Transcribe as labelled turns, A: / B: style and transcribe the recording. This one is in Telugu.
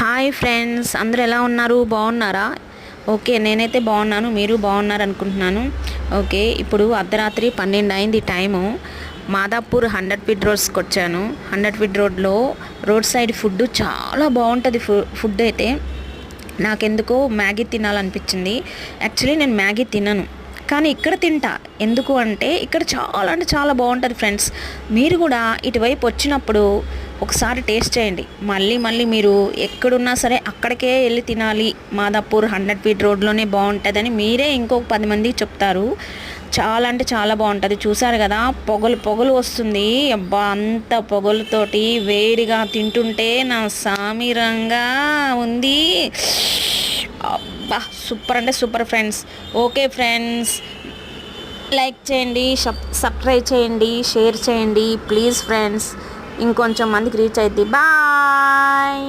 A: హాయ్ ఫ్రెండ్స్, అందరూ ఎలా ఉన్నారు? బాగున్నారా? ఓకే, నేనైతే బాగున్నాను. మీరు బాగున్నారు అనుకుంటున్నాను. ఓకే, ఇప్పుడు అర్ధరాత్రి 12 అయింది టైము. మాదాపూర్ 100 ఫీట్ రోడ్స్కి వచ్చాను. 100 ఫీట్ రోడ్లో రోడ్ సైడ్ ఫుడ్ చాలా బాగుంటుంది. ఫుడ్ అయితే నాకెందుకో మ్యాగీ తినాలనిపించింది. యాక్చువల్లీ నేను మ్యాగీ తినను, కానీ ఇక్కడ తింటా. ఎందుకు అంటే ఇక్కడ చాలా అంటే చాలా బాగుంటుంది ఫ్రెండ్స్. మీరు కూడా ఇటువైపు వచ్చినప్పుడు ఒకసారి టేస్ట్ చేయండి. మళ్ళీ మళ్ళీ మీరు ఎక్కడున్నా సరే అక్కడికే వెళ్ళి తినాలి, మాదాపూర్ 100 ఫీట్ రోడ్లోనే బాగుంటుందని మీరే ఇంకొక 10 మందికి చెప్తారు. చాలా అంటే చాలా బాగుంటుంది. చూసారు కదా, పొగలు పొగలు వస్తుంది. అబ్బా, అంత పొగలతోటి వేడిగా తింటుంటే నా సామిరంగా ఉంది. అబ్బా, సూపర్ అంటే super friends. Okay friends, like చేయండి, సబ్స్క్రైబ్ చేయండి, షేర్ చేయండి ప్లీజ్ ఫ్రెండ్స్. ఇంకొంచెం మందికి రీచ్ అవుద్ది. బాయ్.